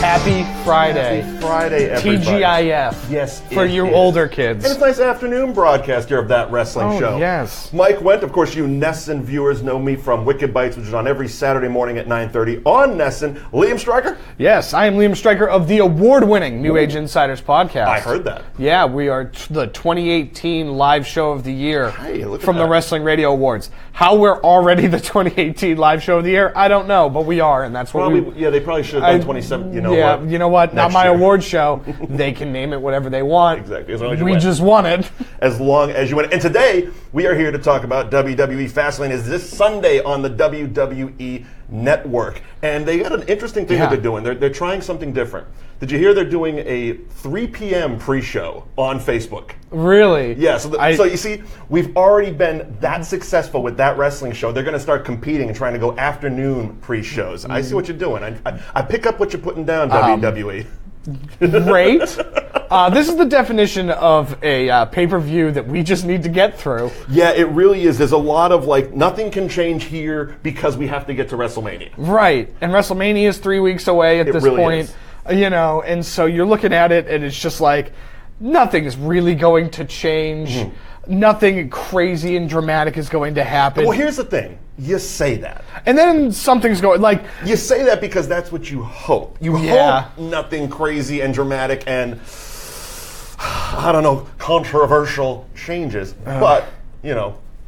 Happy Friday. Happy Friday, everybody. TGIF. Yes, for you older kids. And it's a nice afternoon broadcast here of That Wrestling Show. Yes. Mike Wendt, of course, you NESN viewers know me from Wicked Bites, which is on every Saturday morning at 9:30 on NESN. Liam Stryker. Yes, I am Liam Stryker of the award-winning New Age Insiders podcast. I heard that. Yeah, we are the 2018 live show of the year from the Wrestling Radio Awards. How we're already the 2018 live show of the year, I don't know, but we are, and that's what Yeah, they probably should have done 27. You know what? Not my award show. They can name it whatever they want. Exactly. As long as you we win. just won it. As long as you win. And today, we are here to talk about WWE Fastlane. Is this Sunday on the WWE Network. And they got an interesting thing that they're doing. They're trying something different. Did you hear they're doing a 3 p.m. pre-show on Facebook? Really? Yeah, so you see, we've already been that successful with that wrestling show. They're going to start competing and trying to go afternoon pre-shows. I see what you're doing. I pick up what you're putting down, WWE. Great. This is the definition of a pay-per-view that we just need to get through. Yeah, it really is. There's a lot of nothing can change here because we have to get to WrestleMania. Right, and WrestleMania is 3 weeks away at this really point. Is. And so you're looking at it, and it's just like nothing is really going to change. Mm-hmm. Nothing crazy and dramatic is going to happen. Well, here's the thing. You say that. And then something's going, You say that because that's what you hope. You hope nothing crazy and dramatic and, I don't know, controversial changes. But,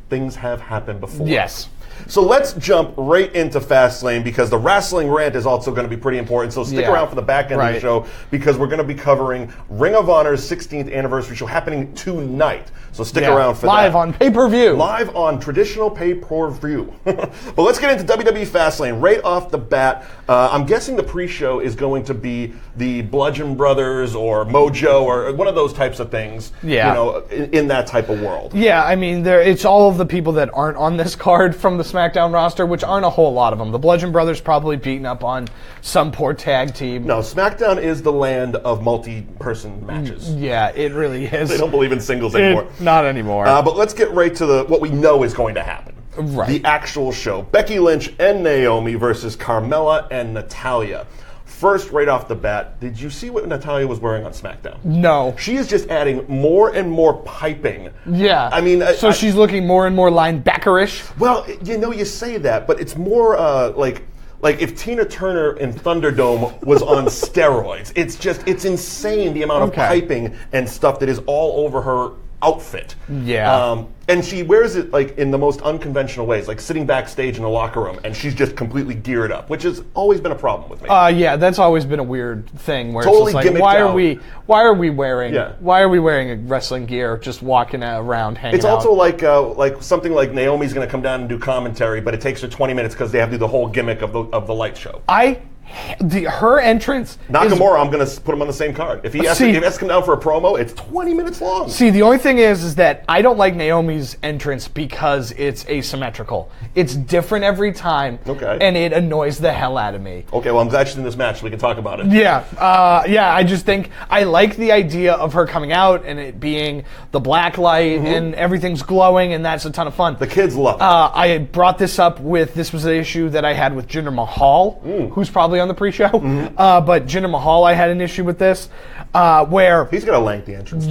things have happened before. Yes. So let's jump right into Fastlane because the Rasslin Rant is also going to be pretty important. So stick around for the back end of the show because we're going to be covering Ring of Honor's 16th anniversary show happening tonight. So stick around for Live that. on pay-per-view. Live on traditional pay-per-view. But let's get into WWE Fastlane right off the bat. I'm guessing the pre-show is going to be the Bludgeon Brothers or Mojo or one of those types of things. Yeah. In that type of world. Yeah, I mean, it's all of the people that aren't on this card from the SmackDown roster, which aren't a whole lot of them. The Bludgeon Brothers probably beating up on some poor tag team. No, SmackDown is the land of multi-person matches. Yeah, it really is. They don't believe in singles anymore. Not anymore. But let's get right to what we know is going to happen. Right. The actual show. Becky Lynch and Naomi versus Carmella and Natalya. First, right off the bat, did you see what Natalya was wearing on SmackDown? No. She is just adding more and more piping. Yeah. I mean, so she's looking more and more linebacker-ish? Well, you say that, but it's more like if Tina Turner in Thunderdome was on steroids. It's insane the amount of piping and stuff that is all over her outfit. Yeah. And she wears it in the most unconventional ways, like sitting backstage in the locker room, and she's just completely geared up, which has always been a problem with me. Yeah, that's always been a weird thing where totally it's just like, why are we wearing a wrestling gear just walking around hanging out? It's also like something like Naomi's going to come down and do commentary, but it takes her 20 minutes because they have to do the whole gimmick of the light show. Her entrance. Nakamura, I'm going to put him on the same card. If he has to come down for a promo, it's 20 minutes long. See, the only thing is that I don't like Naomi's entrance because it's asymmetrical. It's different every time, and it annoys the hell out of me. Okay, well, I'm glad she's in this match so we can talk about it. Yeah, I just think I like the idea of her coming out and it being the black light and everything's glowing, and that's a ton of fun. The kids love it. I brought this up this was an issue that I had with Jinder Mahal, who's probably on the pre-show, but Jinder Mahal, I had an issue with this, where he's got a lengthy entrance.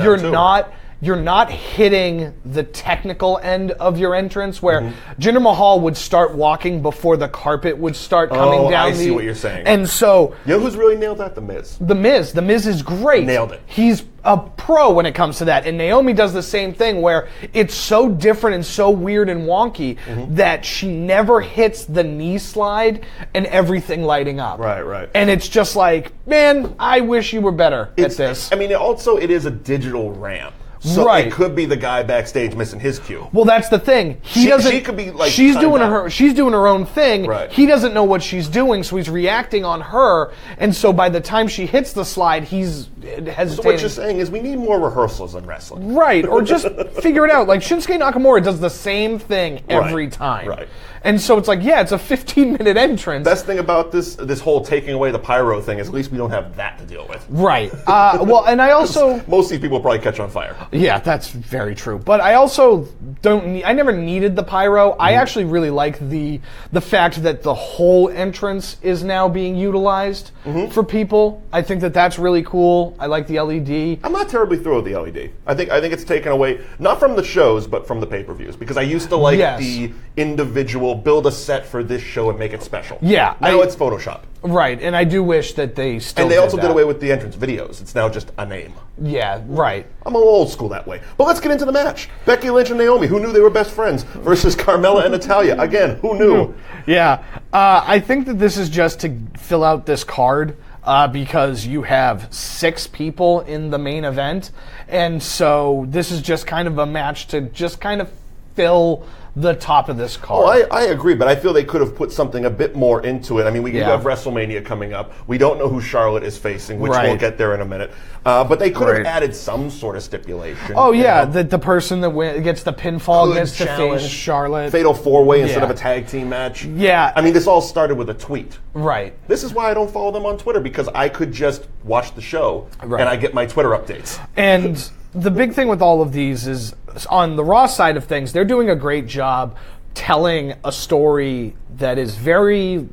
You're not hitting the technical end of your entrance, where Jinder Mahal would start walking before the carpet would start coming down. I see what you're saying. And so, you know who's really nailed that? The Miz. The Miz is great. Nailed it. He's a pro when it comes to that. And Naomi does the same thing where it's so different and so weird and wonky that she never hits the knee slide and everything lighting up. Right. And it's just like, man, I wish you were better at this. I mean, it is a digital ramp. So it could be the guy backstage missing his cue. Well, that's the thing. She could be she's doing her own thing. Right. He doesn't know what she's doing, so he's reacting on her. And so by the time she hits the slide, he's hesitating. So what you're saying is we need more rehearsals in wrestling. Right, or just figure it out. Like Shinsuke Nakamura does the same thing every time. Right. And so it's like, it's a 15-minute entrance. Best thing about this whole taking away the pyro thing is at least we don't have that to deal with. Right. Well, and I also... Most of these people will probably catch on fire. Yeah, that's very true. But I also I never needed the pyro. I actually really like the fact that the whole entrance is now being utilized for people. I think that that's really cool. I like the LED. I'm not terribly thrilled with the LED. I think it's taken away, not from the shows, but from the pay-per-views. Because I used to like the individual, build a set for this show and make it special. Yeah. Now it's Photoshop. Right, and I do wish that they still And they also did that. away with the entrance videos. It's now just a name. Yeah, right. I'm a little old school that way. But let's get into the match. Becky Lynch and Naomi, who knew they were best friends, versus Carmella and Natalya. Again, who knew? Yeah. I think that this is just to fill out this card because you have 6 people in the main event. And so this is just kind of a match to just kind of fill the top of this card. Oh, I agree, but I feel they could have put something a bit more into it. I mean, we do have WrestleMania coming up. We don't know who Charlotte is facing, which we'll get there in a minute. But they could have added some sort of stipulation. Oh, yeah, that the person that gets the pinfall gets to face Charlotte. Fatal 4-way instead of a tag team match. Yeah. I mean, this all started with a tweet. Right. This is why I don't follow them on Twitter, because I could just watch the show and I get my Twitter updates. And the big thing with all of these is, on the Raw side of things, they're doing a great job telling a story that is very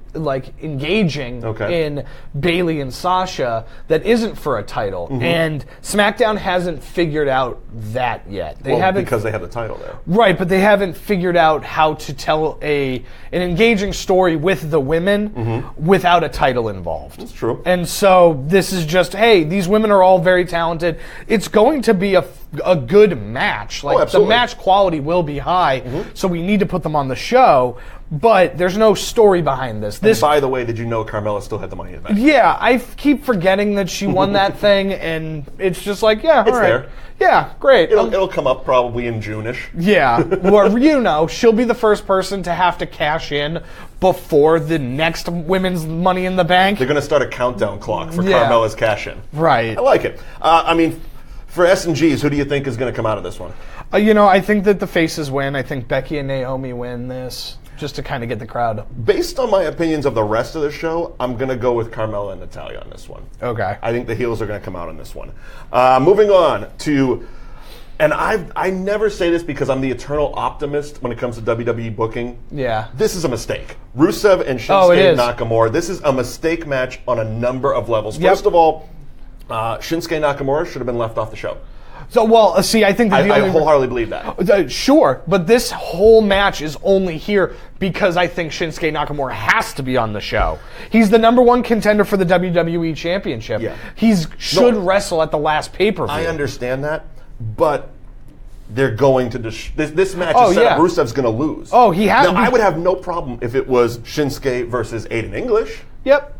engaging in Bayley and Sasha that isn't for a title. And SmackDown hasn't figured out that yet. They haven't, because they have the title there. Right, but they haven't figured out how to tell an engaging story with the women without a title involved. That's true. And so this is just, hey, these women are all very talented. It's going to be a good match. The match quality will be high, so we need to put them on the show. But there's no story behind this. And by the way, did you know Carmella still had the Money in the Bank? Yeah, I keep forgetting that she won that thing, and it's just like, it's all right. there. Yeah, great. It'll come up probably in June-ish. Yeah, or she'll be the first person to have to cash in before the next women's Money in the Bank. They're going to start a countdown clock for Carmella's cash-in. Right. I like it. I mean, for S&Gs, who do you think is going to come out of this one? I think that the faces win. I think Becky and Naomi win this, just to kind of get the crowd. Based on my opinions of the rest of the show, I'm going to go with Carmella and Natalya on this one. Okay. I think the heels are going to come out on this one. Moving on to, and I never say this because I'm the eternal optimist when it comes to WWE booking. Yeah. This is a mistake. Rusev and Shinsuke Nakamura. This is a mistake match on a number of levels. First of all, Shinsuke Nakamura should have been left off the show. So, I think that I wholeheartedly believe that. Sure, but this whole match is only here because I think Shinsuke Nakamura has to be on the show. He's the number 1 contender for the WWE Championship. Yeah. He should wrestle at the last pay-per-view. I understand that, but they're going to this match is set up. Rusev's going to lose. Oh, he has. Now, I would have no problem if it was Shinsuke versus Aiden English. Yep.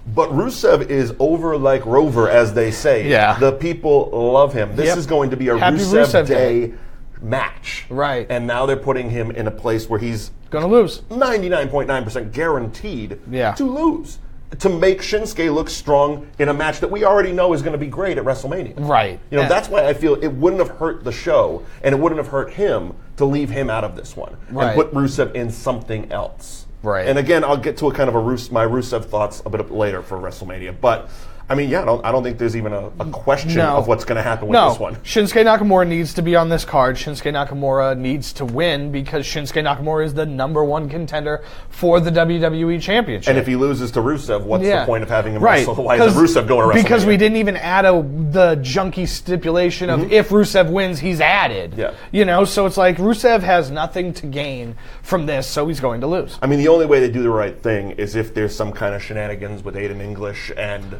But Rusev is over like Rover, as they say. Yeah. The people love him. This is going to be a Rusev Day match. Right. And now they're putting him in a place where he's going to lose. 99.9% guaranteed to lose. To make Shinsuke look strong in a match that we already know is going to be great at WrestleMania. Right. That's why I feel it wouldn't have hurt the show and it wouldn't have hurt him to leave him out of this one and put Rusev in something else. Right. And again, I'll get to a kind of my Rusev thoughts a bit later for WrestleMania. But I mean, I don't think there's even a question of what's going to happen with this one. Shinsuke Nakamura needs to be on this card. Shinsuke Nakamura needs to win because Shinsuke Nakamura is the number 1 contender for the WWE Championship. And if he loses to Rusev, what's the point of having him wrestle? Why is Rusev going to WrestleMania? Because we didn't even add the junky stipulation of if Rusev wins, he's added. Yeah. So it's like Rusev has nothing to gain from this, so he's going to lose. I mean, the only way to do the right thing is if there's some kind of shenanigans with Aiden English and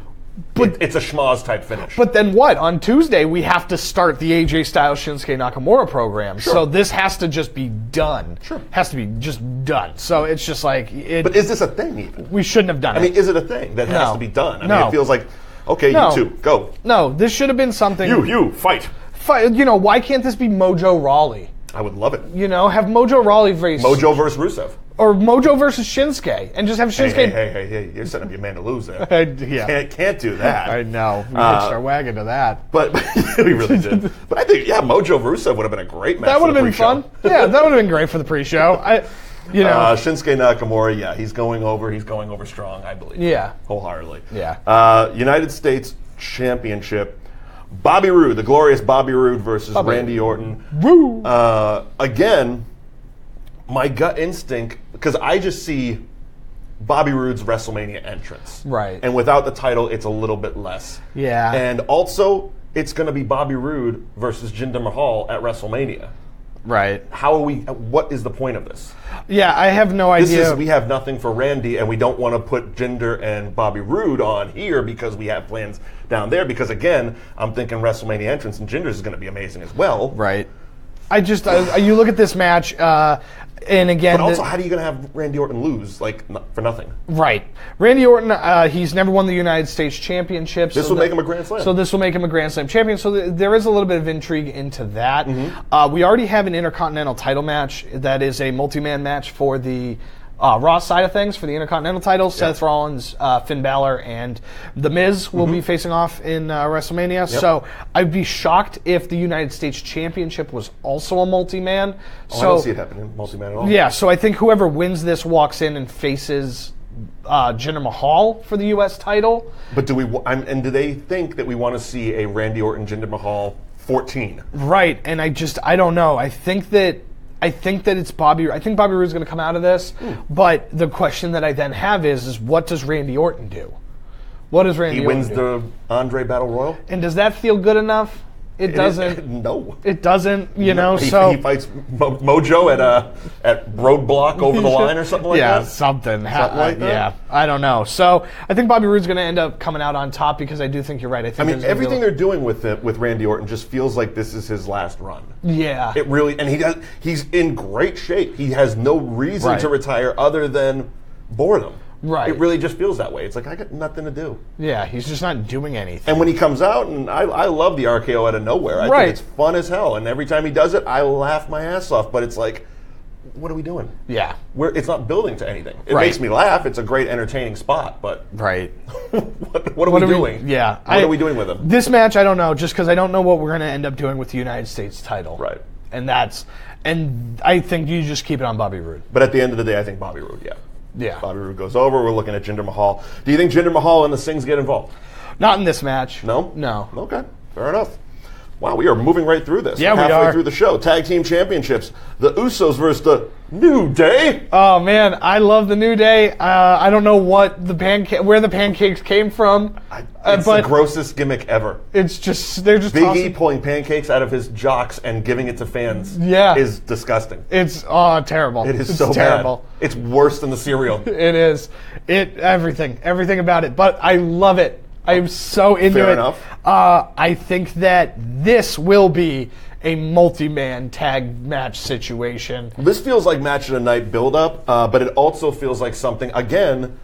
it's a schmoz type finish. But then what? On Tuesday, we have to start the AJ Styles Shinsuke Nakamura program. Sure. So this has to just be done. Sure. Has to be just done. So it's just like... But is this a thing even? We shouldn't have done it. I mean, is it a thing that has to be done? I mean, it feels like, okay, you two, go. No, this should have been something... You, fight. Why can't this be Mojo Rawley? I would love it. Have Mojo Rawley face... Mojo versus Rusev. Or Mojo versus Shinsuke, and just have Shinsuke... Hey, you're setting up your man to lose there. Can't do that. I know. We hitched our wagon to that. But we really did. But I think, Mojo Rusev would have been a great match. That would have been fun. Yeah, that would have been great for the pre-show. Shinsuke Nakamura, he's going over. He's going over strong, I believe. Yeah. Wholeheartedly. Yeah. United States Championship. Bobby Roode, the glorious Bobby Roode versus Randy Orton. Woo! Again, my gut instinct, because I just see Bobby Roode's WrestleMania entrance. Right. And without the title, it's a little bit less. Yeah. And also, it's going to be Bobby Roode versus Jinder Mahal at WrestleMania. Right. What is the point of this? Yeah, I have no idea. We have nothing for Randy, and we don't want to put Jinder and Bobby Roode on here because we have plans down there. Because again, I'm thinking WrestleMania entrance, and Jinder's is going to be amazing as well. Right. You look at this match, and again... But also, how are you going to have Randy Orton lose, for nothing? Right. Randy Orton, he's never won the United States Championship. This will make him a Grand Slam. So this will make him a Grand Slam champion. So there is a little bit of intrigue into that. Mm-hmm. We already have an Intercontinental title match that is a multi-man match for the... Raw side of things for the Intercontinental title. Seth Rollins, Finn Balor, and The Miz will be facing off in WrestleMania. Yep. So I'd be shocked if the United States Championship was also a multi-man. I don't see it happening multi-man at all. Yeah, so I think whoever wins this walks in and faces Jinder Mahal for the U.S. title. But do do they think that we want to see a Randy Orton Jinder Mahal 14? Right, and I don't know. I think that it's Bobby. I think Bobby Roode's going to come out of this. But the question that I then have is what does Randy Orton do? What does Randy Orton do? He wins the Andre Battle Royal. And does that feel good enough? It doesn't. No. It doesn't, He fights Mojo at Roadblock over the line or something like that? Yeah, something like that? Yeah, I don't know. So I think Bobby Roode's going to end up coming out on top because I do think you're right. I mean, everything they're doing with Randy Orton just feels like this is his last run. Yeah. It really, and he's in great shape. He has no reason to retire other than boredom. Right. It really just feels that way. It's like, I got nothing to do. Yeah, he's just not doing anything. And when he comes out, and I love the RKO out of nowhere. I think it's fun as hell. And every time he does it, I laugh my ass off. But it's like, what are we doing? Yeah. It's not building to anything. It makes me laugh. It's a great entertaining spot. But what are we doing? What are we doing with him? This match, I don't know, just because I don't know what we're going to end up doing with the United States title. Right. And I think you just keep it on Bobby Roode. But at the end of the day, I think Bobby Roode, Yeah. Bobby Roode goes over. We're looking at Jinder Mahal. Do you think Jinder Mahal and the Sings get involved? Not in this match. No? No. Okay. Fair enough. Wow, we are moving right through this. Yeah, we are. Halfway through the show. Tag Team Championships. The Usos versus the New Day. Oh, man. I love the New Day. I don't know where the pancakes came from. It's the grossest gimmick ever. It's just, they're just Big E pulling pancakes out of his jocks and giving it to fans is disgusting. It's terrible. It is so terrible. Bad. It's worse than the cereal. It is. Everything about it. But I love it. I am so into it. Fair enough. I think that this will be a multi-man tag match situation. This feels like match of the night build-up, but it also feels like something, again,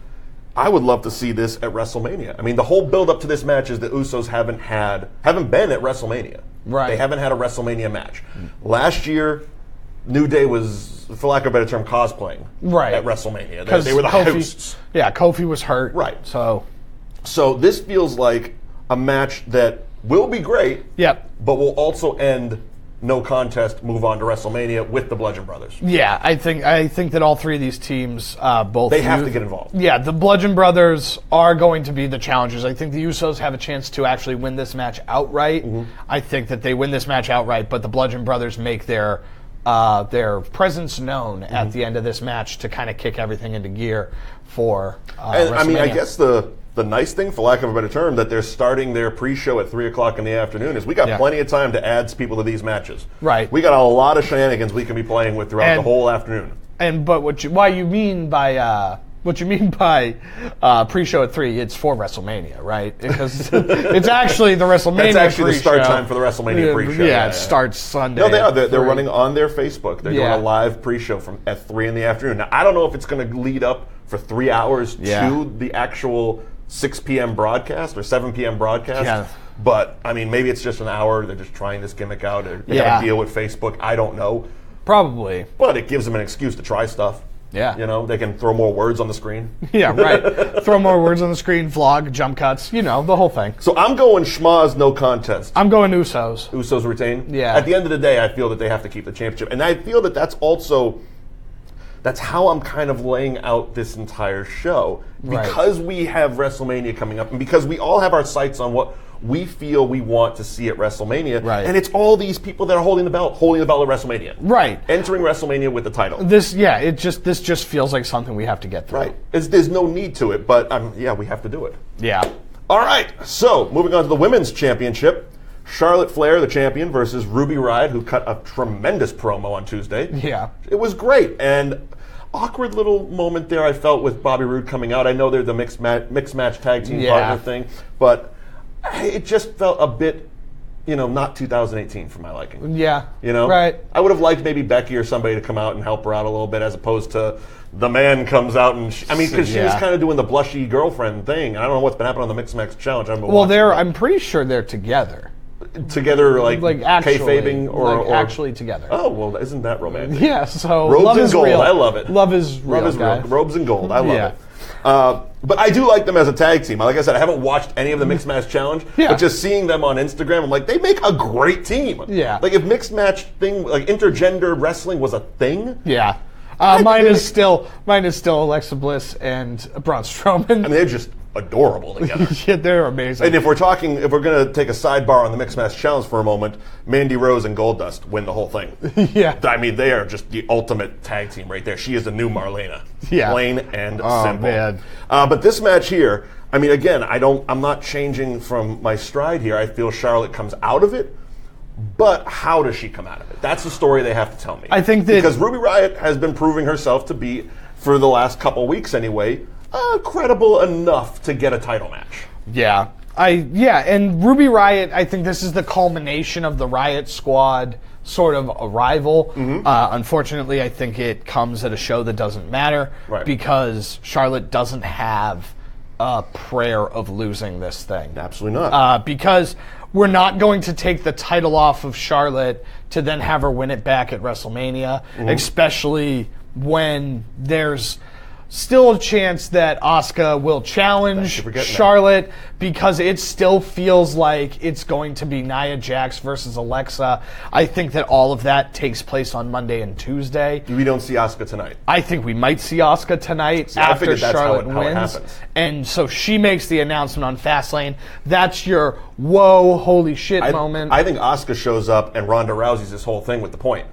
I would love to see this at WrestleMania. I mean, the whole build-up to this match is the Usos haven't been at WrestleMania. Right. They haven't had a WrestleMania match. Last year, New Day was, for lack of a better term, cosplaying at WrestleMania. They were the hosts. Yeah, Kofi was hurt. Right. So this feels like a match that will be great, but will also end no contest, move on to WrestleMania with the Bludgeon Brothers. Yeah, I think that all three of these teams have to get involved. Yeah, the Bludgeon Brothers are going to be the challengers. I think the Usos have a chance to actually win this match outright. Mm-hmm. I think that they win this match outright, but the Bludgeon Brothers make their presence known at the end of this match to kind of kick everything into gear for WrestleMania. I mean, I guess the nice thing, for lack of a better term, that they're starting their pre-show at 3 o'clock in the afternoon is we got plenty of time to add people to these matches. Right. We got a lot of shenanigans we can be playing with throughout the whole afternoon. But what you mean by pre-show at 3, it's for WrestleMania, right? Because it's actually the WrestleMania pre-show. That's actually the start time for the WrestleMania pre-show. Yeah, it starts Sunday. No, they are. They're running on their Facebook. They're doing a live pre-show at 3 in the afternoon. Now, I don't know if it's going to lead up for 3 hours to the actual 6 p.m. broadcast or 7 p.m. broadcast. Yeah. But, I mean, maybe it's just an hour. They're just trying this gimmick out. They got to deal with Facebook. I don't know. Probably. But it gives them an excuse to try stuff. Yeah. You know, they can throw more words on the screen. Yeah, right. Throw more words on the screen, vlog, jump cuts, the whole thing. So I'm going schmaz, no contest. I'm going Usos. Usos retain? Yeah. At the end of the day, I feel that they have to keep the championship. And I feel that that's how I'm kind of laying out this entire show. Because we have WrestleMania coming up, and because we all have our sights on what we feel we want to see at WrestleMania. Right. And it's all these people that are holding the belt at WrestleMania. Right. Entering WrestleMania with the title. This just feels like something we have to get through. Right. There's no need to it, but we have to do it. Yeah. All right. So, moving on to the Women's Championship. Charlotte Flair, the champion, versus Ruby Riott, who cut a tremendous promo on Tuesday. Yeah. It was great. And awkward little moment there I felt with Bobby Roode coming out. I know they're the mixed match tag team partner thing, but it just felt a bit, not 2018 for my liking. Yeah. Right. I would have liked maybe Becky or somebody to come out and help her out a little bit, as opposed to the man comes out and because she was kind of doing the blushy girlfriend thing. I don't know what's been happening on the Mixed Match Challenge. I'm pretty sure they're together. Together, like actually, kayfabing or actually together. Oh, well, isn't that romantic? Yeah, so robes love and is gold, real. I love it. Love is real, guys. Robes and gold, I love it. But I do like them as a tag team. Like I said, I haven't watched any of the Mixed Match Challenge, but just seeing them on Instagram, I'm like, they make a great team. Yeah. Like if mixed match thing, like intergender wrestling was a thing. Yeah. Mine is still Alexa Bliss and Braun Strowman. I mean, they're just adorable together. Yeah, they're amazing. And if we're going to take a sidebar on the Mixed Match Challenge for a moment, Mandy Rose and Goldust win the whole thing. Yeah. I mean, they are just the ultimate tag team right there. She is the new Marlena. Yeah. Plain and simple. Man. But this match here, I mean, again, I'm not changing from my stride here. I feel Charlotte comes out of it. But how does she come out of it? That's the story they have to tell me. I think that because Ruby Riott has been proving herself to be, for the last couple weeks anyway, credible enough to get a title match. Yeah. And Ruby Riott, I think this is the culmination of the Riott Squad sort of arrival. Unfortunately, I think it comes at a show that doesn't matter because Charlotte doesn't have a prayer of losing this thing. Absolutely not. Because we're not going to take the title off of Charlotte to then have her win it back at WrestleMania, especially when there's still a chance that Asuka will challenge Charlotte because it still feels like it's going to be Nia Jax versus Alexa. I think that all of that takes place on Monday and Tuesday. We don't see Asuka tonight. I think we might see Asuka tonight after Charlotte wins. And so she makes the announcement on Fastlane. That's your whoa, holy shit moment. I think Asuka shows up and Ronda Rousey's this whole thing with the point.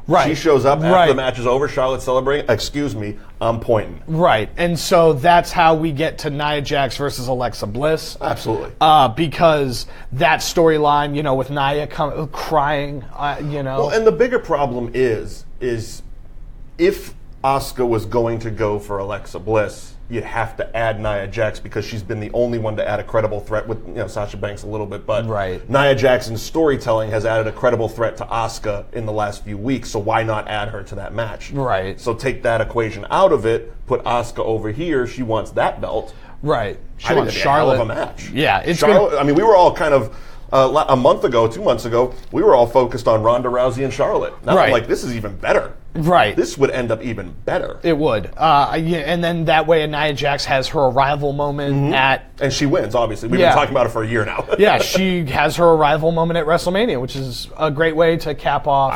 Right. She shows up after the match is over, Charlotte's celebrating. Excuse me, I'm pointing. Right. And so that's how we get to Nia Jax versus Alexa Bliss. Absolutely. Because that storyline, with Nia crying, Well, and the bigger problem is if Asuka was going to go for Alexa Bliss, you'd have to add Nia Jax because she's been the only one to add a credible threat with Sasha Banks a little bit, but Nia Jackson's storytelling has added a credible threat to Asuka in the last few weeks, so why not add her to that match? Right. So take that equation out of it, put Asuka over here, she wants that belt. Right. She wants Charlotte. Hell of a match. Yeah. It's Charlotte, I mean, we were all kind of, a month ago, 2 months ago, we were all focused on Ronda Rousey and Charlotte. Now I'm like, this is even better. Right. This would end up even better. It would. And then that way Nia Jax has her arrival moment And she wins, obviously. We've been talking about it for a year now. Yeah, she has her arrival moment at WrestleMania, which is a great way to cap off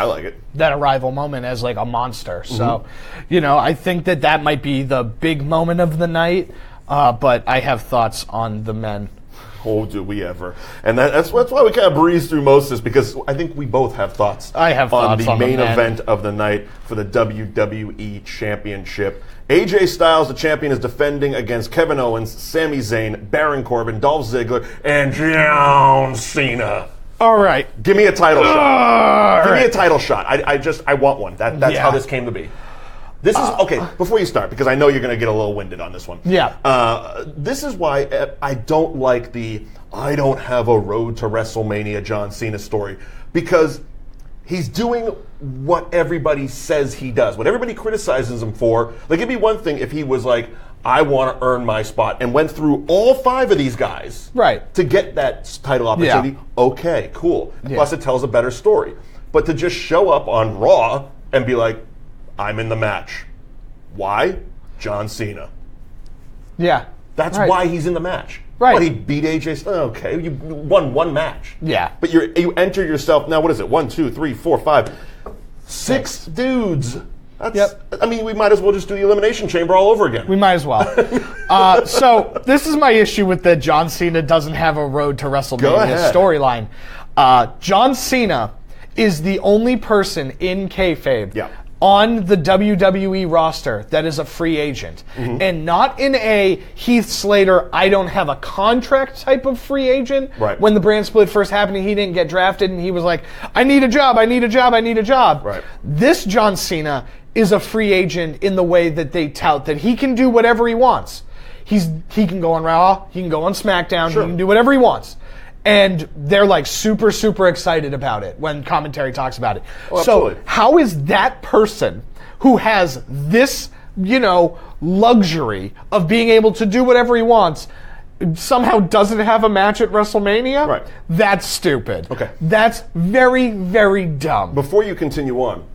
that arrival moment as like a monster. So, I think that might be the big moment of the night, but I have thoughts on the men. Oh, do we ever? And that's why we kind of breeze through most of this, because I think we both have thoughts. I have thoughts on the main event of the night for the WWE Championship. AJ Styles, the champion, is defending against Kevin Owens, Sami Zayn, Baron Corbin, Dolph Ziggler, and John Cena. All right. Give me a title shot. Give me a title shot. I want one. That's how this came to be. This is, okay, before you start, because I know you're going to get a little winded on this one. Yeah. This is why I don't like I don't have a road to WrestleMania John Cena story, because he's doing what everybody says he does, what everybody criticizes him for. Like, it'd be one thing if he was like, I want to earn my spot, and went through all 5 of these guys to get that title opportunity. Yeah. Okay, cool. Yeah. Plus, it tells a better story. But to just show up on Raw and be like, I'm in the match. Why? John Cena. Yeah. That's why he's in the match. Right. Well, he beat AJ Styles. Okay, you won one match. Yeah. But you enter yourself, now what is it? 1, 2, 3, 4, 5, 6 dudes I mean, we might as well just do the Elimination Chamber all over again. We might as well. So this is my issue with that John Cena doesn't have a road to WrestleMania storyline. John Cena is the only person in kayfabe on the WWE roster that is a free agent. And not in a Heath Slater, I don't have a contract type of free agent. Right. When the brand split first happened, he didn't get drafted and he was like, I need a job, I need a job, I need a job. Right. This John Cena is a free agent in the way that they tout that he can do whatever he wants. He can go on Raw, he can go on SmackDown, he can do whatever he wants. And they're like super, super excited about it when commentary talks about it. Oh, so how is that person who has this, luxury of being able to do whatever he wants somehow doesn't have a match at WrestleMania? Right. That's stupid. Okay. That's very, very dumb. Before you continue on,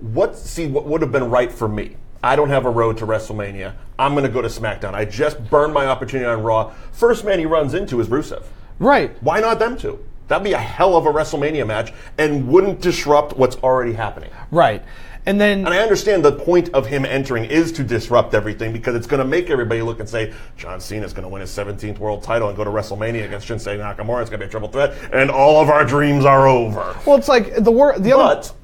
what would have been right for me? I don't have a road to WrestleMania. I'm going to go to SmackDown. I just burned my opportunity on Raw. First man he runs into is Rusev. Right. Why not them two? That'd be a hell of a WrestleMania match and wouldn't disrupt what's already happening. Right. And I understand the point of him entering is to disrupt everything because it's going to make everybody look and say, John Cena's going to win his 17th world title and go to WrestleMania against Shinsuke Nakamura. It's going to be a triple threat, and all of our dreams are over. Well, it's like But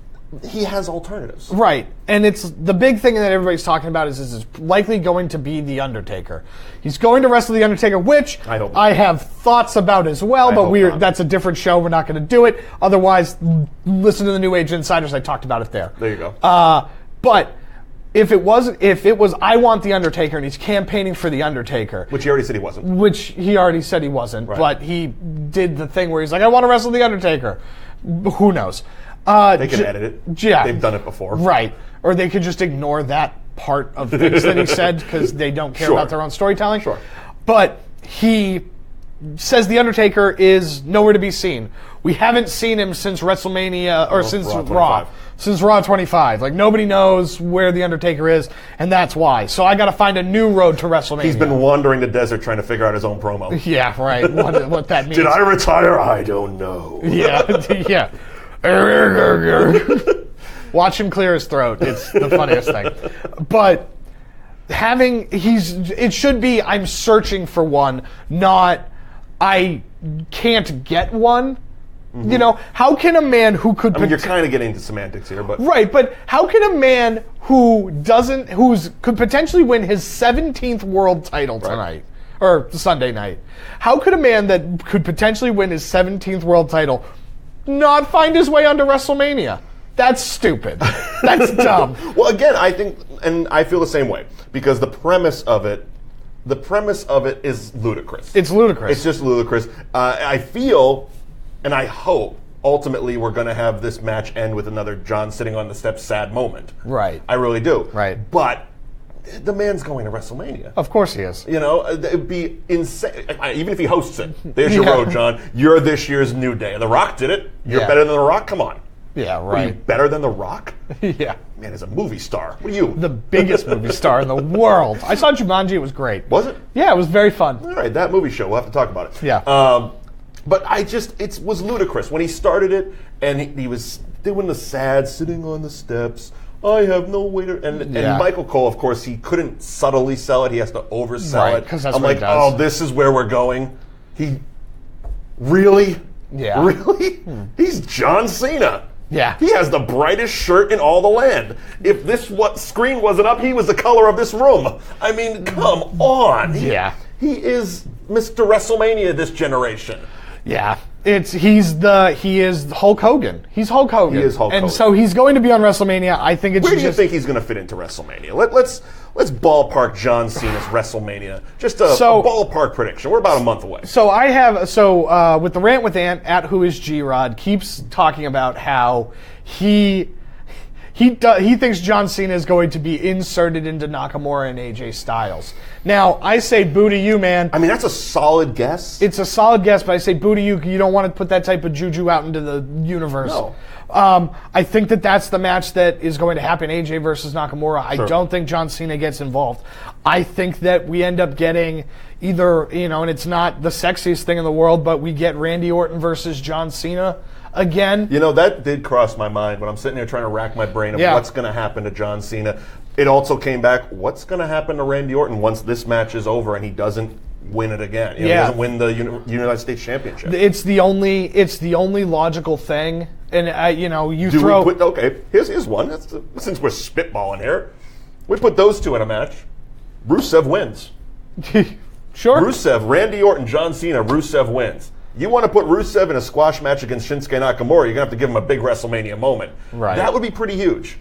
he has alternatives. Right. And it's the big thing that everybody's talking about is it's likely going to be The Undertaker. He's going to wrestle The Undertaker, which I have thoughts about as well, but that's a different show. We're not going to do it. Otherwise, listen to the New Age Insiders. I talked about it there. There you go. But if it was I want The Undertaker and he's campaigning for The Undertaker. Which he already said he wasn't. Which he already said he wasn't. Right. But he did the thing where he's like, I want to wrestle The Undertaker. Who knows? They can edit it. Yeah. They've done it before. Right. Or they could just ignore that part of things that he said because they don't care about their own storytelling. Sure. But he says The Undertaker is nowhere to be seen. We haven't seen him since WrestleMania or since Raw. Since Raw 25. Like, nobody knows where The Undertaker is, and that's why. So I got to find a new road to WrestleMania. He's been wandering the desert trying to figure out his own promo. Yeah, right. What that means. Did I retire? I don't know. Yeah. Watch him clear his throat. It's the funniest thing. But it should be I'm searching for one, not I can't get one. Mm-hmm. How can a man who could... I mean, you're kind of getting into semantics here, but... Right, but how can a man who could potentially win his 17th world title tonight, or Sunday night, how could a man that could potentially win his 17th world title not find his way onto WrestleMania? That's stupid. That's dumb. Well, again, I think, and I feel the same way, because the premise of it is ludicrous. It's ludicrous. It's just ludicrous. I feel, and I hope, ultimately we're going to have this match end with another John sitting on the steps sad moment. Right. I really do. Right. But the man's going to WrestleMania. Of course he is. It'd be insane. Even if he hosts it. There's your road, John. You're this year's New Day. The Rock did it. You're better than The Rock? Come on. Yeah, right. What, are you better than The Rock? Yeah. Man, he's a movie star. What are you? The biggest movie star in the world. I saw Jumanji. It was great. Was it? Yeah, it was very fun. All right, that movie show. We'll have to talk about it. Yeah. But it was ludicrous. When he started it, and he was doing the sad, sitting on the steps, I have no way to... And Michael Cole, of course, he couldn't subtly sell it. He has to oversell it. Because that's I'm what like, he does. oh, this is where we're going. Really? Yeah. Really? He's John Cena. Yeah. He has the brightest shirt in all the land. If this screen wasn't up, he was the color of this room. I mean, come on. He is Mr. WrestleMania this generation. Yeah. He is Hulk Hogan. He's Hulk Hogan. He is Hulk Hogan. And so he's going to be on WrestleMania. I think Where do you think he's going to fit into WrestleMania? Let's ballpark John Cena's WrestleMania. Just a ballpark prediction. We're about a month away. So with the Rant with Ant at Who Is G-Rod keeps talking about how he thinks John Cena is going to be inserted into Nakamura and AJ Styles. Now, I say boo to you, man. I mean, that's a solid guess. It's a solid guess, but I say boo to you. You don't want to put that type of juju out into the universe. No. I think that's the match that is going to happen, AJ versus Nakamura. I don't think John Cena gets involved. I think that we end up getting either, and it's not the sexiest thing in the world, but we get Randy Orton versus John Cena again. You know, that did cross my mind when I'm sitting there trying to rack my brain of what's going to happen to John Cena. It also came back, what's going to happen to Randy Orton once this match is over and he doesn't win it again? He doesn't win the United States Championship. It's the only logical thing. And, here's one. Since we're spitballing here, we put those two in a match. Rusev wins. Sure. Rusev, Randy Orton, John Cena, Rusev wins. You want to put Rusev in a squash match against Shinsuke Nakamura, you're going to have to give him a big WrestleMania moment. Right. That would be pretty huge.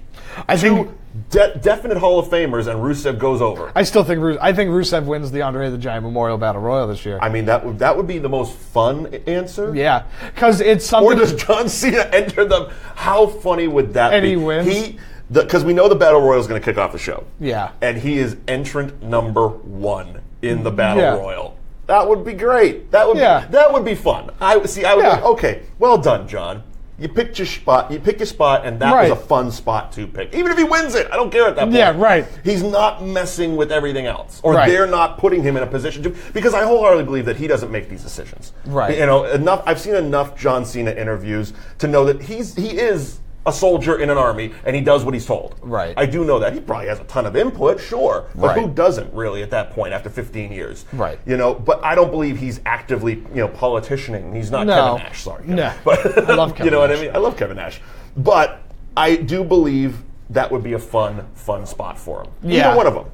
I think definite Hall of Famers, and Rusev goes over. I think Rusev wins the Andre the Giant Memorial Battle Royal this year. I mean, that would be the most fun answer. Yeah, because it's something. Or does John Cena enter them? How funny would that be? And he wins. Because we know the Battle Royal is going to kick off the show. Yeah. And he is entrant number 1 in the Battle Royal. That would be great. That would be fun. I would be like, okay, well done, John. You picked your spot, and that was a fun spot to pick. Even if he wins it, I don't care at that point. Yeah, right. He's not messing with everything else. Or they're not putting him in a position to, because I wholeheartedly believe that he doesn't make these decisions. Right. You know, I've seen enough John Cena interviews to know that he is a soldier in an army, and he does what he's told. Right. I do know that. He probably has a ton of input, sure. But who doesn't, really, at that point, after 15 years? Right. You know, but I don't believe he's actively, politicianing. He's not Kevin Nash, sorry. Kevin. No. But I love Kevin You know Nash. what I mean? I love Kevin Nash. But I do believe that would be a fun spot for him. Yeah. Either one of them.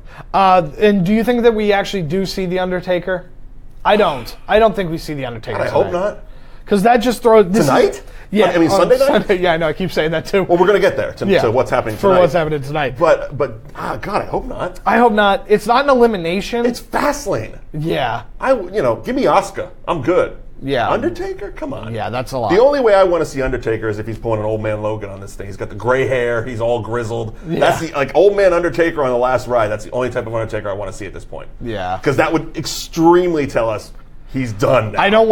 And do you think that we actually do see The Undertaker? I don't. I don't think we see The Undertaker I hope not. Because that just throws... Tonight? Yeah. I mean, Sunday night? Yeah, I know. I keep saying that, too. Well, we're going to get there to what's happening tonight. For what's happening tonight. But God, I hope not. I hope not. It's not an elimination. It's Fastlane. Yeah. Give me Asuka. I'm good. Yeah. Undertaker? Come on. Yeah, that's a lot. The only way I want to see Undertaker is if he's pulling an old man Logan on this thing. He's got the gray hair. He's all grizzled. Yeah. That's the old man Undertaker on the last ride. That's the only type of Undertaker I want to see at this point. Yeah. Because that would extremely tell us he's done now. I don't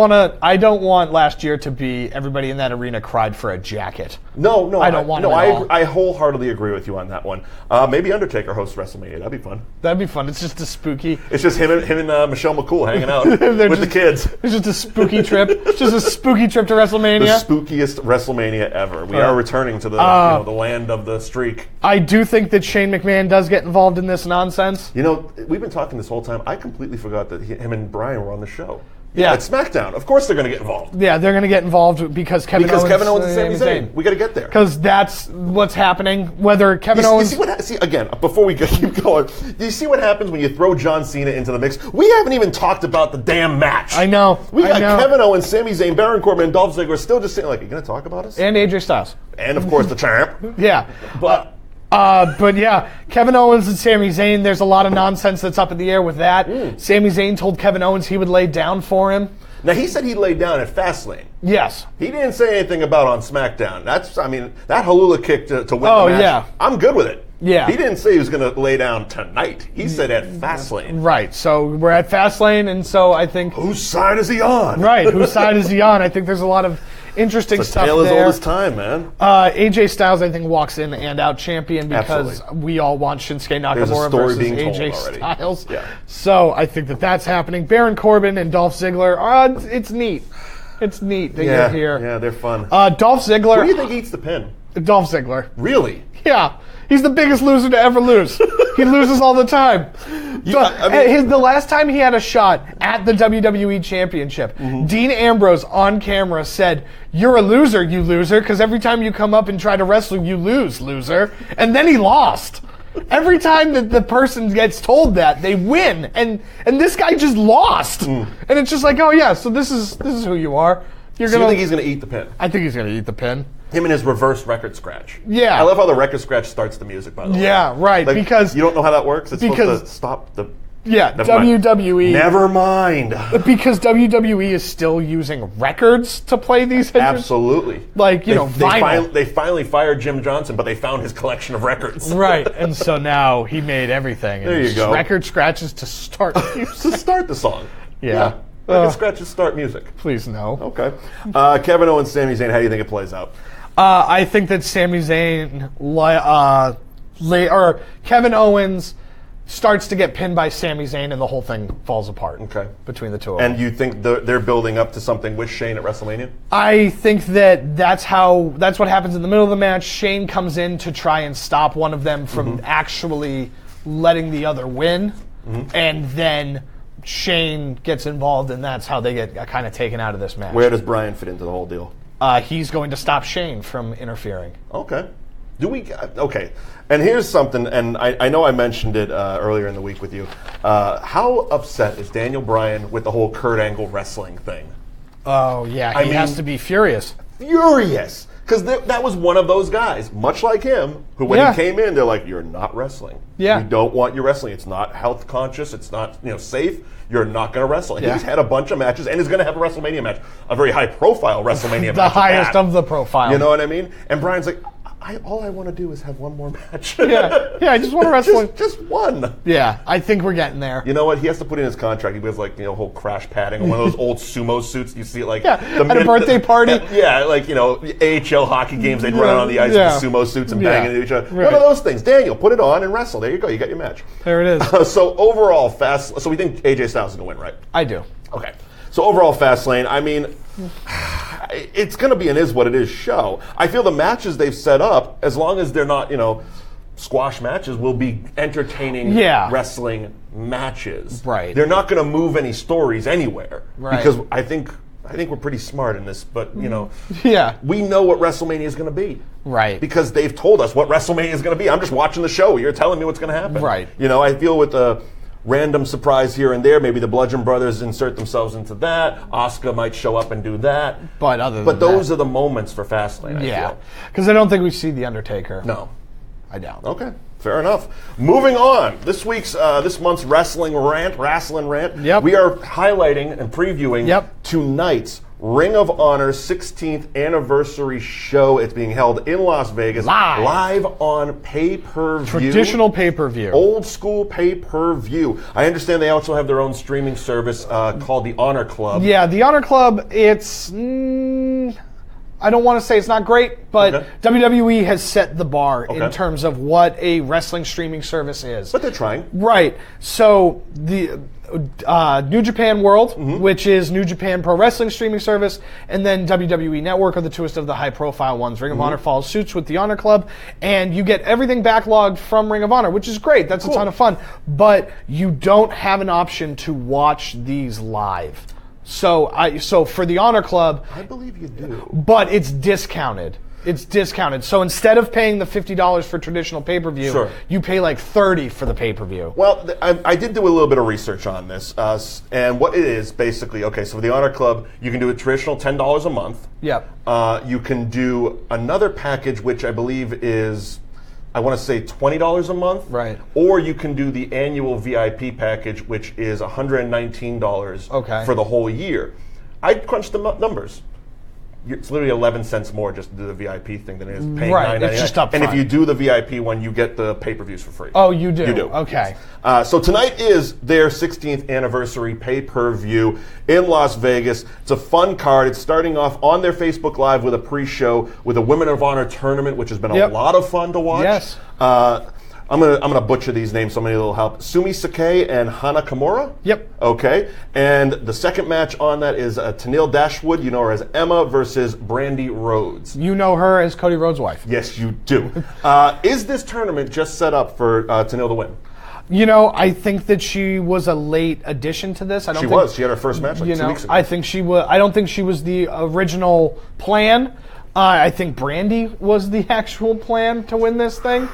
want last year to be everybody in that arena cried for a jacket. No, I don't want it at all. I wholeheartedly agree with you on that one. Maybe Undertaker hosts WrestleMania. That'd be fun. That'd be fun. It's just a spooky. It's just him and Michelle McCool hanging out with the kids. It's just a spooky trip. It's just a spooky trip to WrestleMania. The spookiest WrestleMania ever. We are returning to the the land of the streak. I do think that Shane McMahon does get involved in this nonsense. You know, we've been talking this whole time. I completely forgot that him and Brian were on the show. Yeah. At SmackDown. Of course they're going to get involved. Yeah, they're going to get involved because Kevin Owens and Sami Zayn. We got to get there. Because that's what's happening. Whether Kevin Owens... Again, before we keep going, do you see what happens when you throw John Cena into the mix? We haven't even talked about the damn match. I know. We got Kevin Owens, Sami Zayn, Baron Corbin, and Dolph Ziggler still just saying, like, are you going to talk about us? And AJ Styles. And, of course, the champ. Yeah. But yeah, Kevin Owens and Sami Zayn, there's a lot of nonsense that's up in the air with that. Sami Zayn told Kevin Owens he would lay down for him. Now, he said he laid down at Fastlane. Yes. He didn't say anything about on SmackDown. That Halula kick to win the match, yeah. I'm good with it. Yeah. He didn't say he was going to lay down tonight. He said at Fastlane. Right. So we're at Fastlane, and so I think... Whose side is he on? Right. Whose side is he on? I think there's a lot of interesting stuff there. It's a tale as old as time, man. AJ Styles, I think, walks in and out champion because we all want Shinsuke Nakamura versus AJ Styles. Yeah. So I think that's happening. Baron Corbin and Dolph Ziggler, it's neat. It's neat to get here. Yeah, they're fun. Dolph Ziggler. Who do you think eats the pin? Dolph Ziggler. Really? Yeah. He's the biggest loser to ever lose. He loses all the time. The last time he had a shot at the WWE Championship, Dean Ambrose on camera said, "You're a loser, you loser, because every time you come up and try to wrestle, you lose, loser." And then he lost. Every time that the person gets told that, they win, and this guy just lost. And it's just like, oh yeah, so this is who you are. You think he's going to eat the pin? I think he's going to eat the pin. Him and his reverse record scratch. Yeah. I love how the record scratch starts the music, by the way. Yeah, right. Like, because you don't know how that works? It's supposed to stop the... Yeah, WWE. Never mind. Because WWE is still using records to play these entrances. Absolutely. Like, vinyl. They finally fired Jim Johnson, but they found his collection of records. Right, and so now he made everything. There you go. Record scratches to start music. To start the song. Yeah. Record scratches start music. Please no. Okay. Kevin Owens, Sami Zayn, how do you think it plays out? I think that Sami Zayn, or Kevin Owens starts to get pinned by Sami Zayn, and the whole thing falls apart. Between the two of them. And you think they're building up to something with Shane at WrestleMania? I think that's what happens in the middle of the match. Shane comes in to try and stop one of them from actually letting the other win, and then Shane gets involved, and that's how they get kind of taken out of this match. Where does Bryan fit into the whole deal? He's going to stop Shane from interfering. Okay. Okay. And here's something, and I know I mentioned it earlier in the week with you. How upset is Daniel Bryan with the whole Kurt Angle wrestling thing? Oh, yeah. He has to be furious. Furious. Because that was one of those guys, much like him, who when he came in, they're like, you're not wrestling. Yeah. We don't want you wrestling. It's not health conscious. It's not safe. You're not going to wrestle. And he's had a bunch of matches, and he's going to have a WrestleMania match, a very high-profile WrestleMania match. The highest of the profile. You know what I mean? And Bryan's like, all I want to do is have one more match. I just want to wrestle. just one. Yeah, I think we're getting there. You know what? He has to put in his contract. He wears whole crash padding, one of those old sumo suits. You see it at a birthday party. AHL hockey games. They'd run out on the ice with the sumo suits and bang into each other. Right. One of those things. Daniel, put it on and wrestle. There you go. You got your match. There it is. So overall, so we think AJ Styles is going to win, right? I do. Okay. So overall, Fastlane, I mean, it's going to be an is what it is show. I feel the matches they've set up, as long as they're not, squash matches, will be entertaining wrestling matches. Right. They're not going to move any stories anywhere. Right. Because I think we're pretty smart in this, but, we know what WrestleMania is going to be. Right. Because they've told us what WrestleMania is going to be. I'm just watching the show. You're telling me what's going to happen. Right. I feel with the random surprise here and there. Maybe the Bludgeon Brothers insert themselves into that. Asuka might show up and do that. But those are the moments for Fastlane, I feel. Because I don't think we see The Undertaker. No. I doubt. Okay. Fair enough. Moving on. This month's Rasslin Rant. Yep. We are highlighting and previewing tonight's Ring of Honor 16th anniversary show. It's being held in Las Vegas. Live on pay-per-view. Traditional pay-per-view. Old school pay-per-view. I understand they also have their own streaming service called the Honor Club. Yeah, the Honor Club, it's... I don't want to say it's not great, but WWE has set the bar in terms of what a wrestling streaming service is. But they're trying. Right. So the New Japan World, which is New Japan Pro Wrestling streaming service, and then WWE Network are the two of the high-profile ones. Ring of Honor follows suits with the Honor Club, and you get everything backlogged from Ring of Honor, which is great. That's a ton of fun. But you don't have an option to watch these live. So for the Honor Club, I believe you do. But it's discounted. So instead of paying the $50 for traditional pay-per-view, you pay like $30 for the pay-per-view. Well, I did do a little bit of research on this, and what it is basically, so for the Honor Club, you can do a traditional $10 a month. Yep. You can do another package, which I believe is, I want to say $20 a month. Right. Or you can do the annual VIP package, which is $119 for the whole year. I crunched the numbers. It's literally 11 cents more just to do the VIP thing than it is paying $9.99. It's just up front. And if you do the VIP one, you get the pay-per-views for free. Oh, you do? You do. Okay. So tonight is their 16th anniversary pay-per-view in Las Vegas. It's a fun card. It's starting off on their Facebook Live with a pre-show with a Women of Honor tournament, which has been a lot of fun to watch. Yes. I'm gonna butcher these names, so I'm gonna need a little help. Sumi Sakai and Hana Kimura? Yep. Okay. And the second match on that is Tennille Dashwood, you know her as Emma, versus Brandy Rhodes. You know her as Cody Rhodes' wife. Yes, you do. Is this tournament just set up for Tennille to win? I think that she was a late addition to this. She had her first match 2 weeks ago. I think she was. I don't think she was the original plan. I think Brandy was the actual plan to win this thing.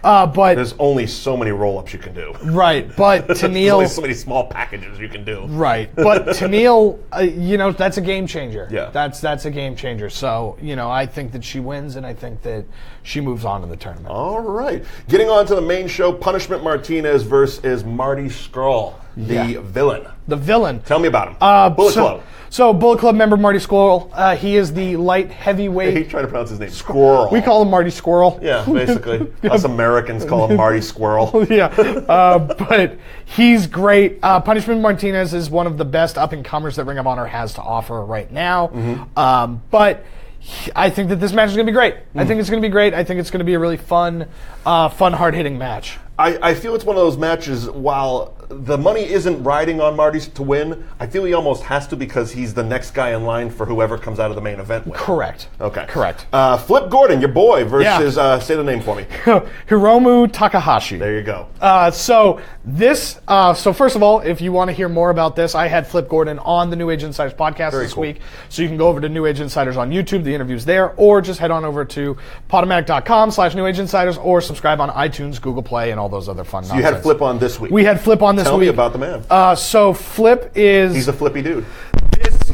But there's only so many roll-ups you can do. Right, but Tennille... There's only so many small packages you can do. Right, but Tennille, that's a game changer. Yeah. That's a game changer. So, I think that she wins, and I think that she moves on in the tournament. All right. Getting on to the main show, Punishment Martinez versus Marty Scurll, the villain. The villain. Tell me about him. Bullet Club. So, Bullet Club member Marty Scurll, he is the light heavyweight. He's trying to pronounce his name. Squirrel. We call him Marty Squirrel. Yeah, basically. Us Americans call him Marty Squirrel. Yeah, but he's great. Punishment Martinez is one of the best up-and-comers that Ring of Honor has to offer right now. But I think that this match is going to be great. I think it's going to be great. I think it's going to be a really fun, hard-hitting match. I feel it's one of those matches, while the money isn't riding on Marty to win, I feel he almost has to because he's the next guy in line for whoever comes out of the main event with. Correct. Okay. Correct. Flip Gordon, your boy, versus, say the name for me. Hiromu Takahashi. There you go. So first of all, if you want to hear more about this, I had Flip Gordon on the New Age Insiders podcast this week. So you can go over to New Age Insiders on YouTube, the interview's there, or just head on over to Podomatic.com/New Age Insiders, or subscribe on iTunes, Google Play, and all those other fun nonsense. You had Flip on this week. We had Flip on this week. Tell me about the man. So Flip is... He's a flippy dude.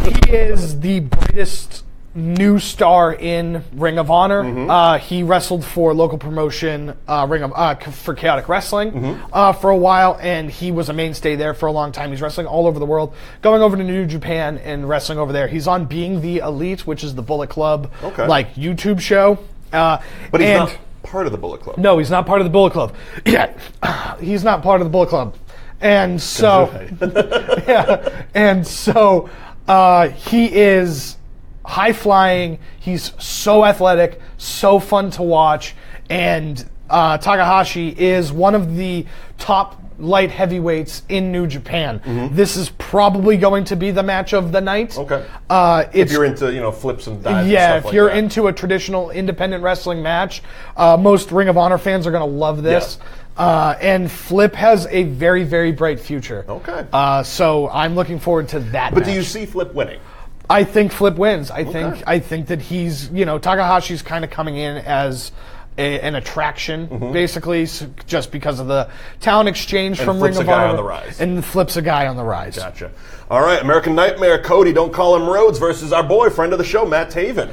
He is the brightest new star in Ring of Honor. He wrestled for local promotion for Chaotic Wrestling for a while, and he was a mainstay there for a long time. He's wrestling all over the world, going over to New Japan and wrestling over there. He's on Being the Elite, which is the Bullet Club YouTube show. But he's not part of the Bullet Club. No, he's not part of the Bullet Club. Yeah, he's not part of the Bullet Club. And so, he is high flying. He's so athletic, so fun to watch, and Takahashi is one of the top light heavyweights in New Japan. This is probably going to be the match of the night. Okay. If you're into flips and dives. Yeah, and stuff if you're like that. into a traditional independent wrestling match, most Ring of Honor fans are going to love this. Yeah. And Flip has a very, very bright future. Okay. So I'm looking forward to that. But do you see Flip winning? I think Flip wins. I think that he's Takahashi's kind of coming in as an attraction, basically, just because of the talent exchange from Ring of Honor. And Flip's a guy on the rise. And Flip's a guy on the rise. Gotcha. All right, American Nightmare, Cody, don't call him Rhodes, versus our boy, friend of the show, Matt Taven.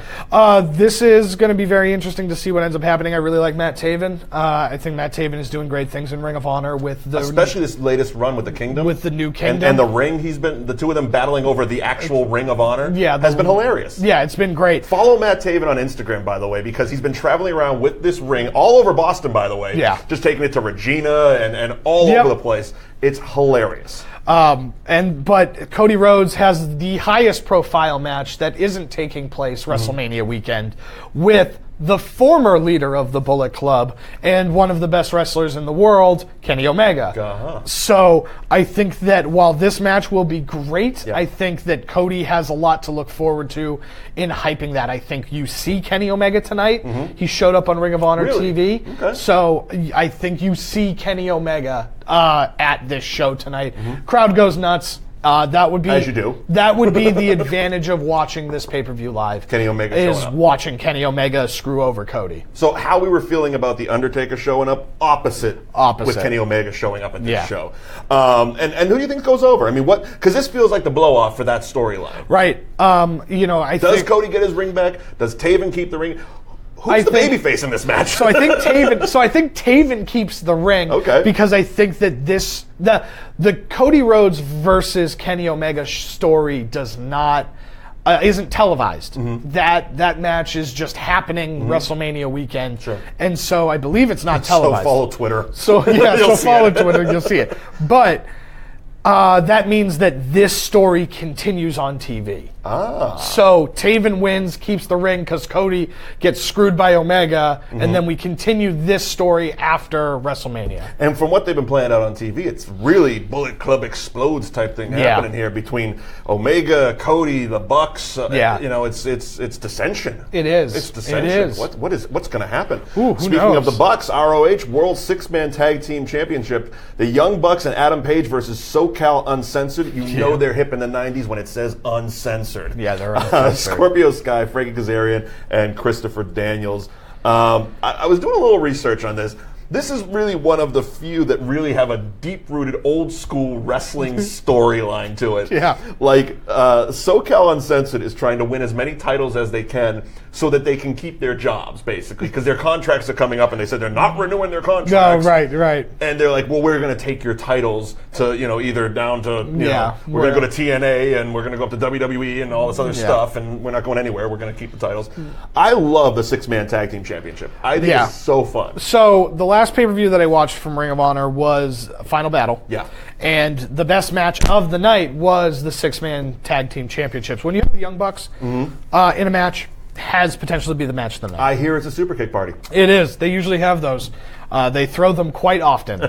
This is going to be very interesting to see what ends up happening. I really like Matt Taven. I think Matt Taven is doing great things in Ring of Honor with the... Especially this latest run with the Kingdom. With the new Kingdom. And the ring, the two of them battling over the actual Ring of Honor has been hilarious. Yeah, it's been great. Follow Matt Taven on Instagram, by the way, because he's been traveling around with this ring all over Boston, by the way. Yeah. Just taking it to Regina and all over the place. It's hilarious. But Cody Rhodes has the highest profile match that isn't taking place WrestleMania weekend with the former leader of the Bullet Club and one of the best wrestlers in the world, Kenny Omega. So I think that while this match will be great, I think that Cody has a lot to look forward to in hyping that. I think you see Kenny Omega tonight. He showed up on Ring of Honor TV. Okay. So I think you see Kenny Omega at this show tonight. Crowd goes nuts. That would be, as you do. That would be the advantage of watching this pay-per-view live. Kenny Omega is showing up. Watching Kenny Omega screw over Cody. So how we were feeling about the Undertaker showing up, opposite. With Kenny Omega showing up at this show. And who do you think goes over? I mean, what? Because this feels like the blow-off for that storyline. Right. Does Cody get his ring back? Does Taven keep the ring? Who's the babyface in this match? So I think Taven keeps the ring. Okay. Because I think that the Cody Rhodes versus Kenny Omega story does not isn't televised. That match is just happening WrestleMania weekend. Sure. And so I believe it's not televised. So follow Twitter. So follow Twitter, you'll see it. But that means that this story continues on TV. So Taven wins, keeps the ring because Cody gets screwed by Omega, and then we continue this story after WrestleMania. And from what they've been playing out on TV, it's really Bullet Club explodes type thing happening here between Omega, Cody, the Bucks. It's dissension. It is. It's dissension. It is. What's going to happen? Speaking knows? Of the Bucks, ROH World Six-Man Tag Team Championship, the Young Bucks and Adam Page versus SoCal Uncensored. You know they're hip in the 90s when it says uncensored. Yeah, they're uncensored. Scorpio Sky, Frankie Kazarian, and Christopher Daniels. I was doing a little research on this. This is really one of the few that really have a deep-rooted, old-school wrestling storyline to it. Yeah. Like, SoCal Uncensored is trying to win as many titles as they can so that they can keep their jobs, basically, because their contracts are coming up, and they said they're not renewing their contracts. No, right. And they're like, well, we're going to take your titles to, either down to, we're going to go to TNA, and we're going to go up to WWE and all this other stuff, and we're not going anywhere. We're going to keep the titles. I love the Six-Man Tag Team Championship. I think it's so fun. So, the last pay-per-view that I watched from Ring of Honor was Final Battle. Yeah. And the best match of the night was the Six-Man Tag Team Championships. When you have the Young Bucks in a match, has potential to be the match of the night. I hear it's a super kick party. It is. They usually have those. They throw them quite often.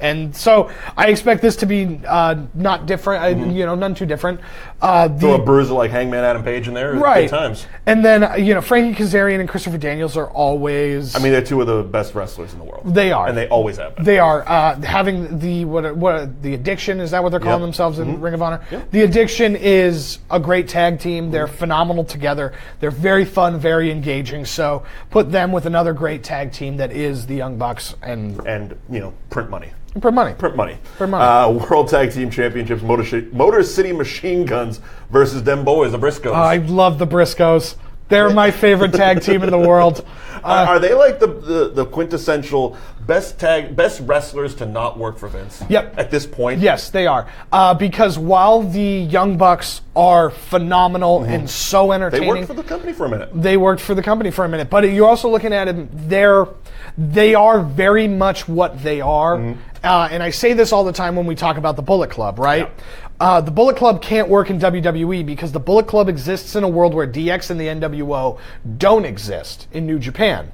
And so I expect this to be not different, none too different. Throw a bruiser like Hangman Adam Page in there. Right. Good times. And then, Frankie Kazarian and Christopher Daniels are always... I mean, they're two of the best wrestlers in the world. They are. And they always have been. They are. Having the Addiction, is that what they're calling themselves in Ring of Honor? Yep. The Addiction is a great tag team. They're phenomenal together. They're very fun, very engaging. So put them with another great tag team that is the Young Bucks and print money. Print money. Print money. World Tag Team Championships, Motor City Machine Guns versus them boys, the Briscoes. I love the Briscoes. They're my favorite tag team in the world. Are they like the quintessential best wrestlers to not work for Vince? Yep. At this point? Yes, they are. Because while the Young Bucks are phenomenal and so entertaining... They worked for the company for a minute. But you're also looking at them, they are very much what they are. And I say this all the time when we talk about the Bullet Club, right? Yeah. The Bullet Club can't work in WWE because the Bullet Club exists in a world where DX and the NWO don't exist in New Japan.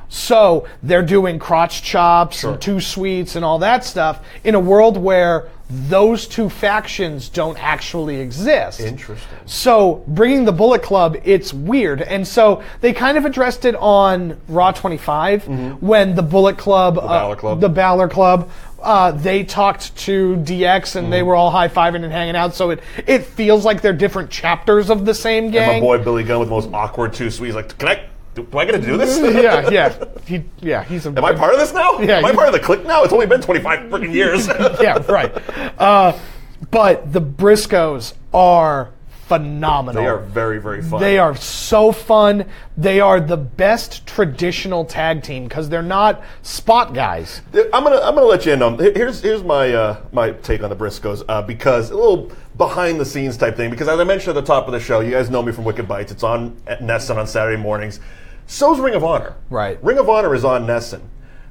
So they're doing crotch chops and two sweets and all that stuff in a world where those two factions don't actually exist. Interesting. So bringing the Bullet Club, it's weird. And so they kind of addressed it on Raw 25 when the Bullet Club, the Balor Club, they talked to DX and they were all high-fiving and hanging out. So it feels like they're different chapters of the same gang. And my boy Billy Gunn with the most awkward two sweets. Like, do I get to do this? He's Am I part of this now? Yeah, Am I part of the clique now? It's only been 25 freaking years. Yeah, right. But the Briscoes are phenomenal. They are very, very fun. They are so fun. They are the best traditional tag team because they're not spot guys. I'm gonna let you in on. Here's my my take on the Briscoes because a little behind the scenes type thing. Because as I mentioned at the top of the show, you guys know me from Wicked Bites. It's on at NESN on Saturday mornings. So's Ring of Honor. Right. Ring of Honor is on NESN.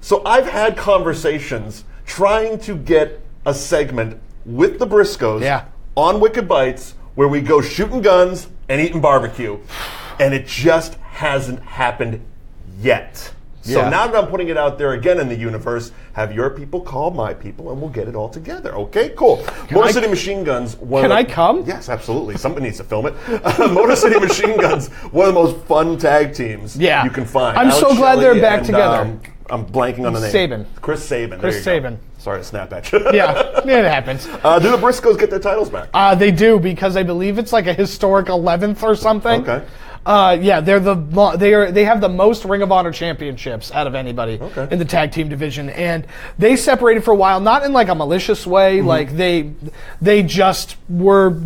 So I've had conversations trying to get a segment with the Briscoes on Wicked Bites where we go shooting guns and eating barbecue. And it just hasn't happened yet. So now that I'm putting it out there again in the universe, have your people call my people and we'll get it all together. Okay, cool. Motor City Machine Guns. Can I come? Yes, absolutely. Somebody needs to film it. Motor City Machine Guns, one of the most fun tag teams you can find. I'm so glad they're back together. I'm blanking on the name. Chris Sabin. Chris Sabin. Sorry to snap at you. Yeah, it happens. Do the Briscoes get their titles back? They do because I believe it's like a historic 11th or something. Okay. They have the most Ring of Honor championships out of anybody in the tag team division, and they separated for a while, not in like a malicious way, like they just were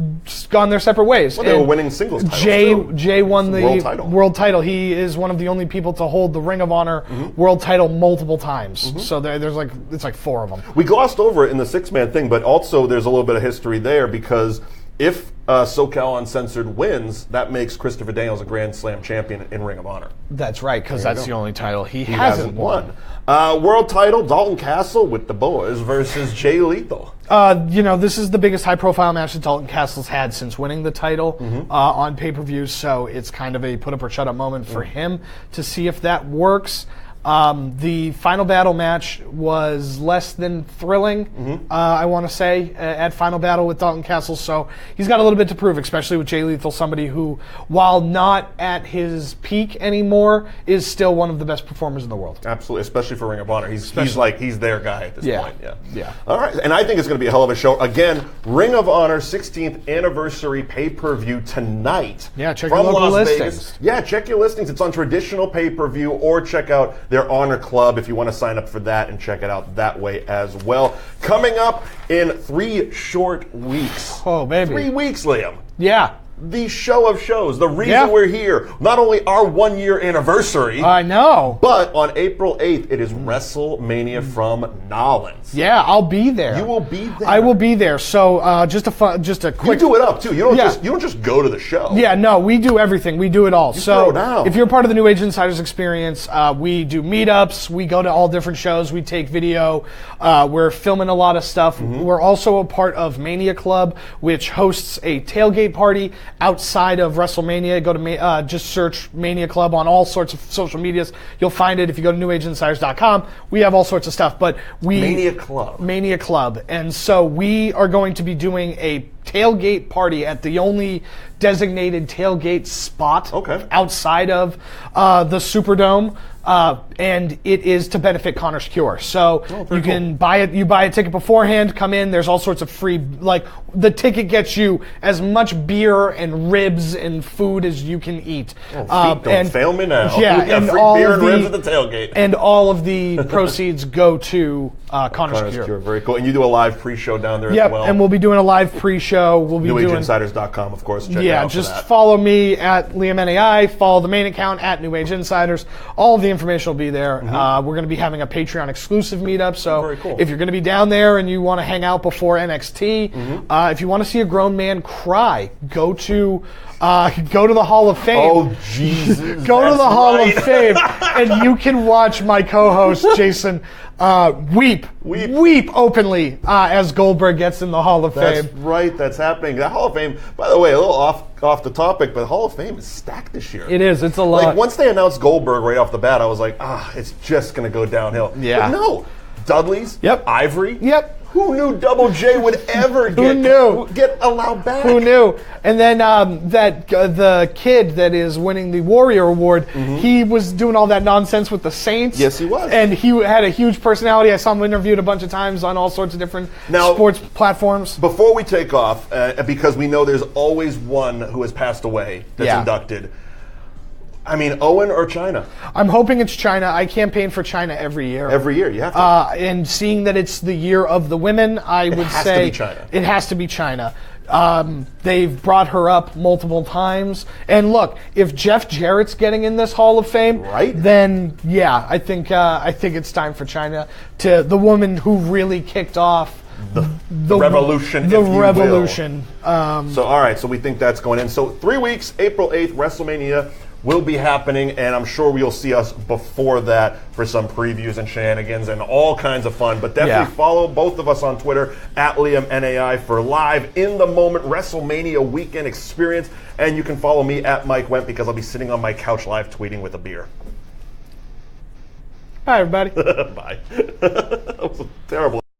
gone their separate ways. Well, they were winning singles titles. Jay won the world title. He is one of the only people to hold the Ring of Honor world title multiple times. So there's it's like 4 of them. We glossed over it in the 6-man thing, but also there's a little bit of history there because if SoCal Uncensored wins, that makes Christopher Daniels a Grand Slam champion in Ring of Honor. That's right, because that's the only title he hasn't won. World title, Dalton Castle with the boys versus Jay Lethal. This is the biggest high-profile match that Dalton Castle's had since winning the title on pay-per-views, so it's kind of a put-up-or-shut-up moment for him to see if that works. The final battle match was less than thrilling, I want to say, at Final Battle with Dalton Castle. So he's got a little bit to prove, especially with Jay Lethal, somebody who, while not at his peak anymore, is still one of the best performers in the world. Absolutely, especially for Ring of Honor. He's their guy at this point. Yeah. All right, and I think it's going to be a hell of a show. Again, Ring of Honor 16th anniversary pay-per-view tonight. Yeah, check your local listings. Yeah, check your listings. It's on traditional pay-per-view, or check out their Honor Club if you want to sign up for that and check it out that way as well. Coming up in 3 short weeks. Oh, baby. 3 weeks, Liam. Yeah. The show of shows, the reason we're here, not only our 1-year anniversary. I know. But on April 8th, it is WrestleMania from Nolens. Yeah, I'll be there. You will be there. I will be there. So just a quick. You do it up too. You don't just go to the show. Yeah, no, we do everything. We do it all. You throw down. If you're part of the New Age Insiders experience, we do meetups. We go to all different shows. We take video. We're filming a lot of stuff. We're also a part of Mania Club, which hosts a tailgate party outside of WrestleMania. Go to just search Mania Club on all sorts of social medias. You'll find it. If you go to NewAgeInsiders.com, we have all sorts of stuff. But Mania Club. And so we are going to be doing a tailgate party at the only designated tailgate spot outside of the Superdome. And it is to benefit Connor's Cure. So you can buy it. You buy a ticket beforehand, come in. There's all sorts of free, like the ticket gets you as much beer and ribs and food as you can eat. Don't fail me now. Yeah, and free beer and ribs at the tailgate. And all of the proceeds go to Connor's Cure. Very cool. And you do a live pre-show down there as well. And we'll be doing a live pre-show. We'll be doing NewAgeInsiders.com, of course. Check it out just follow me at Liam NAI. Follow the main account at New Age Insiders. All of the information will be there. We're going to be having a Patreon exclusive meetup. So if you're going to be down there and you want to hang out before NXT, if you want to see a grown man cry, go to the Hall of Fame. Oh, Jesus. Go to the Hall of Fame, and you can watch my co-host, Jason, weep openly as Goldberg gets in the Hall of Fame. That's right. That's happening. The Hall of Fame, by the way, a little off the topic, but the Hall of Fame is stacked this year. It is. It's a lot. Like, once they announced Goldberg right off the bat, I was like, it's just going to go downhill. Yeah. But no. Dudley's. Ivory. Who knew Double J would ever get allowed back? Who knew? And then the kid that is winning the Warrior Award, he was doing all that nonsense with the Saints. Yes, he was. And he had a huge personality. I saw him interviewed a bunch of times on all sorts of different sports platforms. Before we take off, because we know there's always one who has passed away that's inducted. I mean, Owen or China? I'm hoping it's China. I campaign for China every year. Every year, you have to. And seeing that it's the year of the women, I would say it has to be China. They've brought her up multiple times. And look, if Jeff Jarrett's getting in this Hall of Fame, then I think it's time for China, to the woman who really kicked off the revolution. So all right, so we think that's going in. So 3 weeks, April 8th, WrestleMania will be happening, and I'm sure you'll see us before that for some previews and shenanigans and all kinds of fun. But definitely follow both of us on Twitter at Liam NAI for live in the moment WrestleMania weekend experience, and you can follow me at Mike Wendt because I'll be sitting on my couch live tweeting with a beer. Bye, everybody. Bye. That was terrible.